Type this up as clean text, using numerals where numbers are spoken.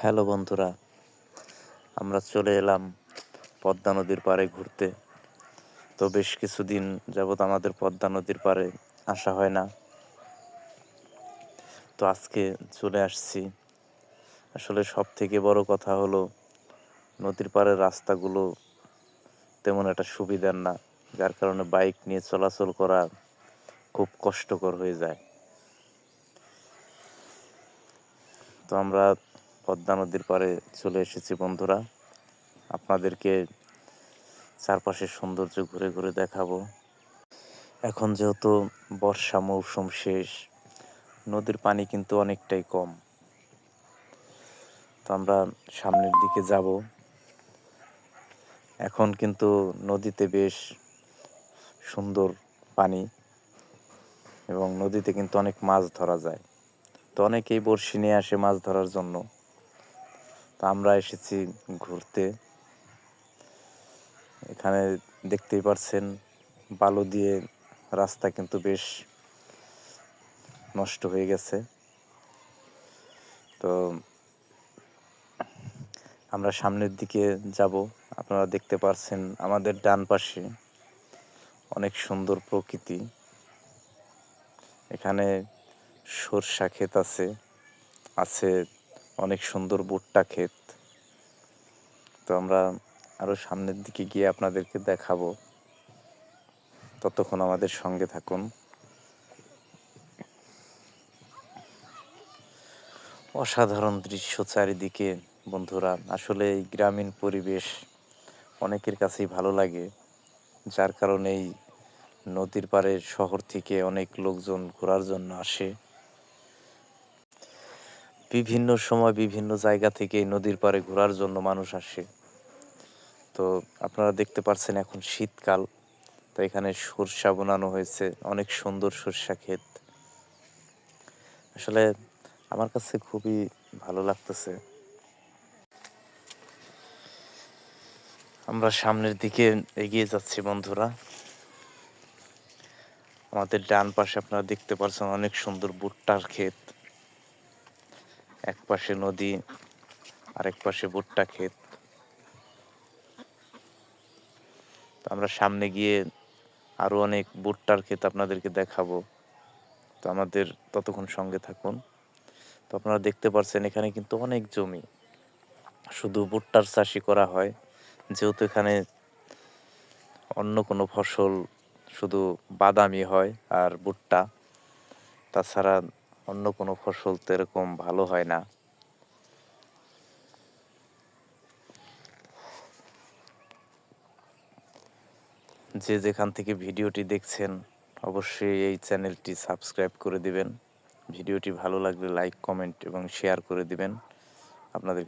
Hello বন্ধুরা, আমরা চলে এলাম পদ্মা নদীর পাড়ে ঘুরতে। তো বেশ কিছুদিন যাবৎ আমাদের পদ্মা নদীর পাড়ে আসা হয় না। তো আজকে চলে আসছি। আসলে সবথেকে বড় কথা হলো নদীর পাড়ের রাস্তাগুলো তেমন একটা সুবিধার না, যার কারণে বাইক নিয়ে চলাচল করা খুব কষ্টকর হয়ে যায়। তো আমরা পদ্মা নদীর পাড়ে চলে এসেছি বন্ধুরা। আপনাদেরকে চারপাশের সৌন্দর্য ঘুরে ঘুরে দেখাবো। এখন যেহেতু বর্ষা মৌসুম শেষ, নদীর পানি কিন্তু অনেকটাই কম। তো আমরা সামনের দিকে যাব। এখন কিন্তু নদীতে বেশ সুন্দর পানি এবং নদীতে কিন্তু অনেক মাছ ধরা যায়। তো অনেকেই বড়শি নিয়ে আসে মাছ ধরার জন্য। তো আমরা এসেছি ঘুরতে। এখানে দেখতেই পাচ্ছেন বালু দিয়ে রাস্তা কিন্তু বেশ নষ্ট হয়ে গেছে। তো আমরা সামনের দিকে যাব। আপনারা দেখতে পাচ্ছেন আমাদের ডান পাশে অনেক সুন্দর প্রকৃতি। এখানে সরষা ক্ষেত আছে অনেক সুন্দর ভুট্টা ক্ষেত। তো আমরা আরো সামনের দিকে গিয়ে আপনাদেরকে দেখাবো। ততক্ষণ আমাদের সঙ্গে থাকুন। অসাধারণ দৃশ্য চারিদিকে বন্ধুরা। আসলে এই গ্রামীণ পরিবেশ অনেকের কাছেই ভালো লাগে, যার কারণেই নদীর পাড়ের শহর থেকে অনেক লোকজন ঘোরার জন্য আসে। বিভিন্ন সময় বিভিন্ন জায়গা থেকে নদীর পাড়ে ঘোরার জন্য মানুষ আসে। তো আপনারা দেখতে পাচ্ছেন এখন শীতকাল। তো এখানে সরষা বোনানো হয়েছে, অনেক সুন্দর সরষা ক্ষেত। আসলে আমার কাছে খুবই ভালো লাগতেছে। আমরা সামনের দিকে এগিয়ে যাচ্ছি বন্ধুরা। আমাদের ডান পাশে আপনারা দেখতে পাচ্ছেন অনেক সুন্দর ভুট্টার ক্ষেত। এক পাশে নদী, আরেক পাশে ভুট্টা ক্ষেত। তো আমরা সামনে গিয়ে আরো অনেক ভুট্টার ক্ষেত আপনাদেরকে দেখাবো। তো আমাদের ততক্ষণ সঙ্গে থাকুন। তো আপনারা দেখতে পাচ্ছেন এখানে কিন্তু অনেক জমি শুধু ভুট্টার চাষই করা হয়। যেহেতু এখানে অন্য কোনো ফসল শুধু বাদামই হয় আর ভুট্টা, তাছাড়া অন্য কোনো ফসল তো এরকম ভালো হয় না। যে যেখান থেকে ভিডিওটি দেখছেন অবশ্যই এই চ্যানেলটি সাবস্ক্রাইব করে দিবেন। ভিডিওটি ভালো লাগলে লাইক, কমেন্ট এবং শেয়ার করে দিবেন। আপনাদেরকে